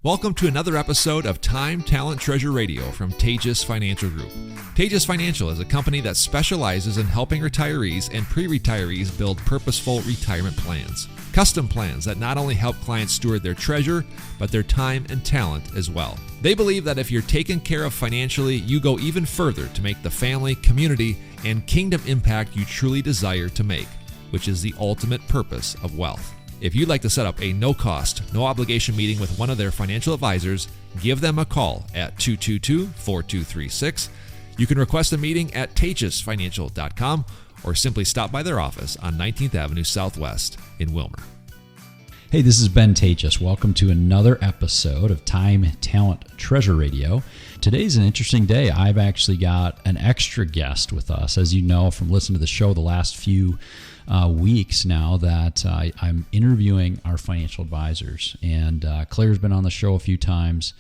Welcome to another episode of Time, Talent, Treasure Radio from Taatjes Financial Group. Taatjes Financial is a company that specializes in helping retirees and pre-retirees build purposeful retirement plans. Custom plans that not only help clients steward their treasure, but their time and talent as well. They believe that if you're taken care of financially, you go even further to make the family, community, and kingdom impact you truly desire to make, which is the ultimate purpose of wealth. If you'd like to set up a no-cost, no-obligation meeting with one of their financial advisors, give them a call at 222-4236. You can request a meeting at taatjesfinancial.com or simply stop by their office on 19th Avenue Southwest in Wilmer. Hey, this is Ben Taatjes. Welcome to another episode of Time, Talent, Treasure Radio. Today's an interesting day. I've actually got an extra guest with us. As you know from listening to the show the last few weeks now that I'm interviewing our financial advisors. And Claire's been on the show a few times.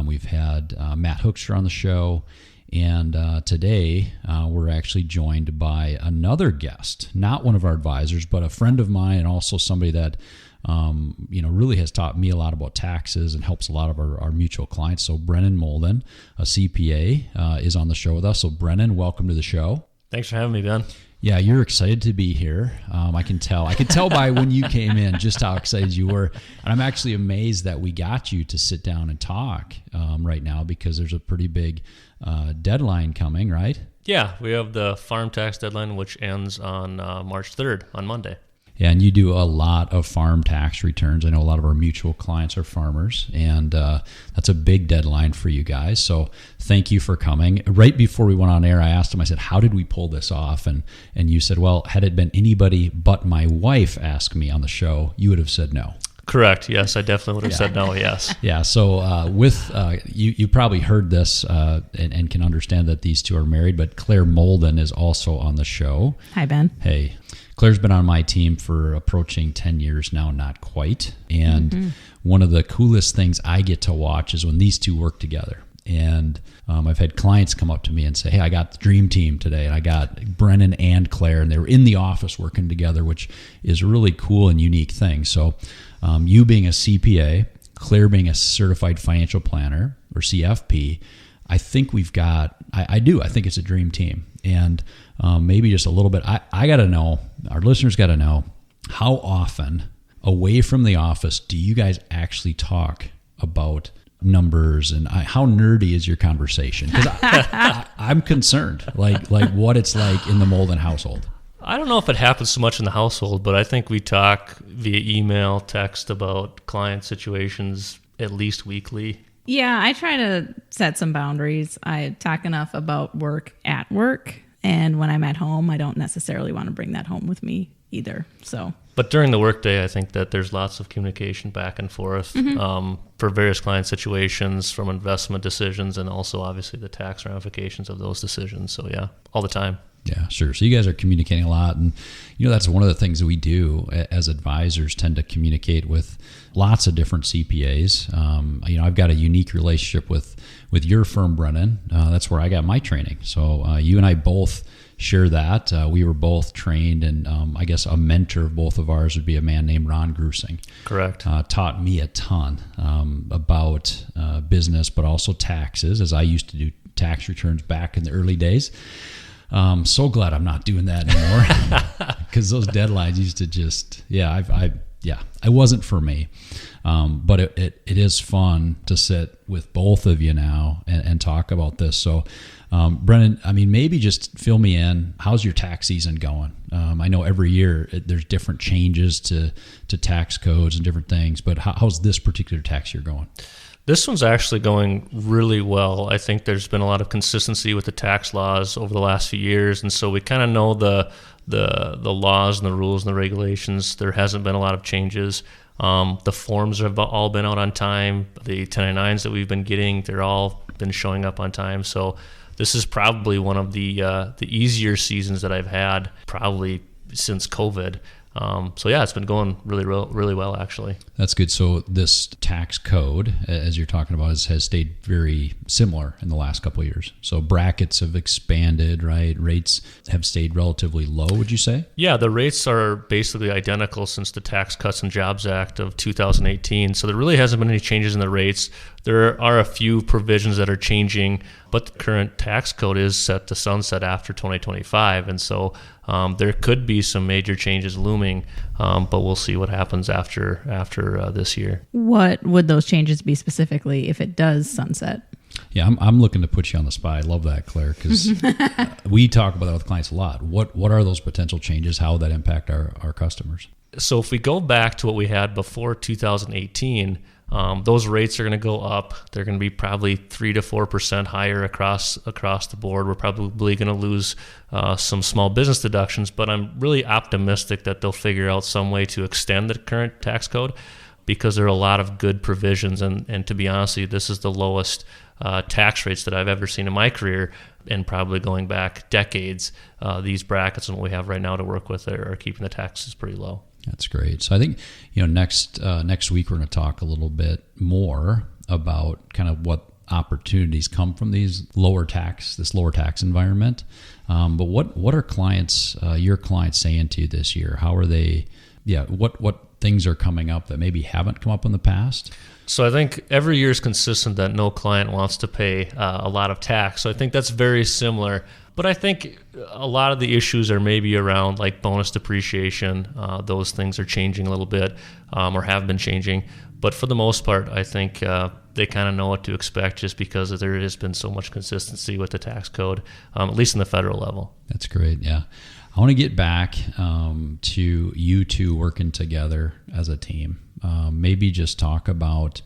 We've had Matt Hoekstra on the show. And today we're actually joined by another guest, not one of our advisors, but a friend of mine and also somebody that really has taught me a lot about taxes and helps a lot of our mutual clients. So Brenin Molden, a CPA, is on the show with us. So Brenin, welcome to the show. Thanks for having me, Ben. Yeah, you're excited to be here. I can tell. I could tell by when you came in just how excited you were. And I'm actually amazed that we got you to sit down and talk right now because there's a pretty big deadline coming, right? Yeah, we have the farm tax deadline, which ends on March 3rd, on Monday. Yeah, and you do a lot of farm tax returns. I know a lot of our mutual clients are farmers, and that's a big deadline for you guys. So thank you for coming. Right before we went on air, I asked him, I said, how did we pull this off? And you said, well, had it been anybody but my wife ask me on the show, you would have said no. Correct. Yes, I definitely would have said no, yes. Yeah, so you probably heard this and can understand that these two are married, but Claire Molden is also on the show. Hi, Ben. Hey. Claire's been on my team for approaching 10 years now, not quite. And one of the coolest things I get to watch is when these two work together. And I've had clients come up to me and say, hey, I got the dream team today. And I got Brenin and Claire, and they were in the office working together, which is a really cool and unique thing. So you being a CPA, Claire being a certified financial planner or CFP, I think we've got, I think it's a dream team. And maybe just a little bit, I got to know, our listeners got to know, how often away from the office do you guys actually talk about numbers, and how nerdy is your conversation? Because I'm concerned, like what it's like in the Molden household. I don't know if it happens so much in the household, but I think we talk via email, text about client situations at least weekly. Yeah, I try to set some boundaries. I talk enough about work at work, and when I'm at home, I don't necessarily want to bring that home with me either. But during the workday, I think that there's lots of communication back and forth for various client situations, from investment decisions, and also obviously the tax ramifications of those decisions. So yeah, all the time. Yeah, sure. So you guys are communicating a lot, and that's one of the things that we do as advisors, tend to communicate with lots of different CPAs. I've got a unique relationship with your firm, Brenin. That's where I got my training. So you and I both share that. We were both trained, and I guess a mentor of both of ours would be a man named Ron Grusing. Correct. Taught me a ton about business, but also taxes, as I used to do tax returns back in the early days. So glad I'm not doing that anymore, because those deadlines used to just, it wasn't for me. But it is fun to sit with both of you now and talk about this. So, Brenin, maybe just fill me in. How's your tax season going? I know every year there's different changes to tax codes and different things, but how's this particular tax year going? This one's actually going really well. I think there's been a lot of consistency with the tax laws over the last few years, and so we kind of know the laws and the rules and the regulations. There hasn't been a lot of changes. The forms have all been out on time. The 1099s that we've been getting, they're all been showing up on time. So this is probably one of the easier seasons that I've had, probably since COVID. So yeah, it's been going really well, actually. That's good. So this tax code, as you're talking about, has stayed very similar in the last couple of years. So brackets have expanded, right? Rates have stayed relatively low, would you say? Yeah, the rates are basically identical since the Tax Cuts and Jobs Act of 2018. So there really hasn't been any changes in the rates. There are a few provisions that are changing, but the current tax code is set to sunset after 2025. And so there could be some major changes looming, but we'll see what happens after this year. What would those changes be specifically if it does sunset? Yeah, I'm looking to put you on the spot. I love that, Claire, because we talk about that with clients a lot. What are those potential changes? How would that impact our customers? So if we go back to what we had before 2018, those rates are going to go up. They're going to be probably 3 to 4% higher across the board. We're probably going to lose some small business deductions, but I'm really optimistic that they'll figure out some way to extend the current tax code, because there are a lot of good provisions. And to be honest with you, this is the lowest tax rates that I've ever seen in my career, and probably going back decades. These brackets and what we have right now to work with are keeping the taxes pretty low. That's great. So I think, next week we're going to talk a little bit more about kind of what opportunities come from this lower tax environment. But what are your clients saying to you this year? How are they? Yeah, what things are coming up that maybe haven't come up in the past? So I think every year is consistent that no client wants to pay a lot of tax. So I think that's very similar. But I think a lot of the issues are maybe around like bonus depreciation. Those things are changing a little bit, or have been changing. But for the most part, I think they kind of know what to expect, just because there has been so much consistency with the tax code, at least in the federal level. That's great. Yeah. I want to get back to you two working together as a team. Maybe just talk about,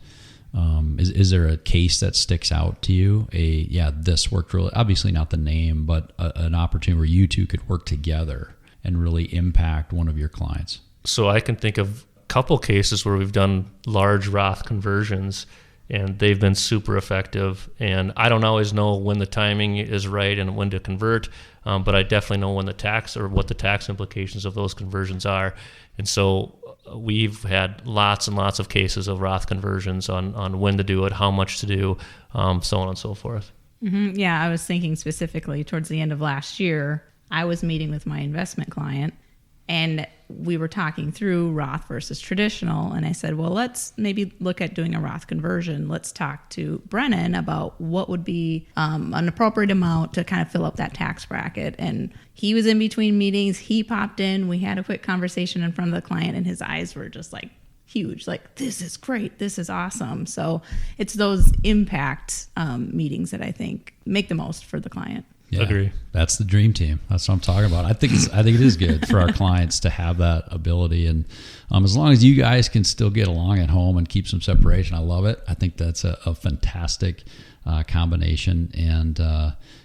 is there a case that sticks out to you? This worked really, obviously not the name, but an opportunity where you two could work together and really impact one of your clients. So I can think of a couple cases where we've done large Roth conversions, and they've been super effective. And I don't always know when the timing is right and when to convert, but I definitely know when the tax, or what the tax implications of those conversions are. And so we've had lots and lots of cases of Roth conversions on when to do it, how much to do, so on and so forth. Mm-hmm. Yeah, I was thinking specifically towards the end of last year, I was meeting with my investment client, and we were talking through Roth versus traditional. And I said, well, let's maybe look at doing a Roth conversion. Let's talk to Brenin about what would be an appropriate amount to kind of fill up that tax bracket. And he was in between meetings. He popped in. We had a quick conversation in front of the client, and his eyes were just like huge. Like, this is great. This is awesome. So it's those impact meetings that I think make the most for the client. Yeah, agree. That's the dream team. That's what I'm talking about. I think it is good for our clients to have that ability, and as long as you guys can still get along at home and keep some separation, I love it. I think that's a fantastic combination. And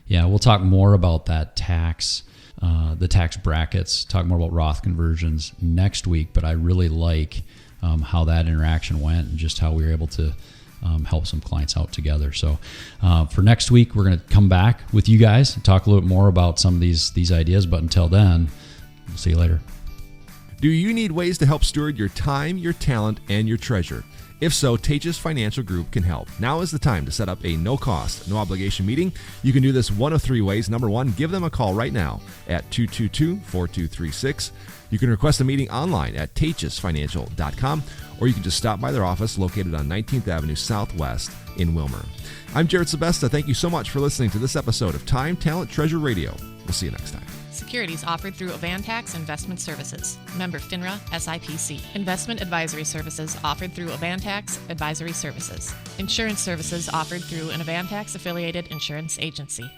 we'll talk more about that the tax brackets. Talk more about Roth conversions next week. But I really like how that interaction went, and just how we were able to help some clients out together. So for next week, we're going to come back with you guys and talk a little bit more about some of these ideas. But until then, we'll see you later. Do you need ways to help steward your time, your talent, and your treasure? If so, Taatjes Financial Group can help. Now is the time to set up a no-cost, no-obligation meeting. You can do this one of three ways. Number one, give them a call right now at 222-4236. You can request a meeting online at taatjesfinancial.com, or you can just stop by their office located on 19th Avenue Southwest in Wilmer. I'm Jared Sebesta. Thank you so much for listening to this episode of Time, Talent, Treasure Radio. We'll see you next time. Securities offered through Avantax Investment Services. Member FINRA SIPC. Investment advisory services offered through Avantax Advisory Services. Insurance services offered through an Avantax affiliated insurance agency.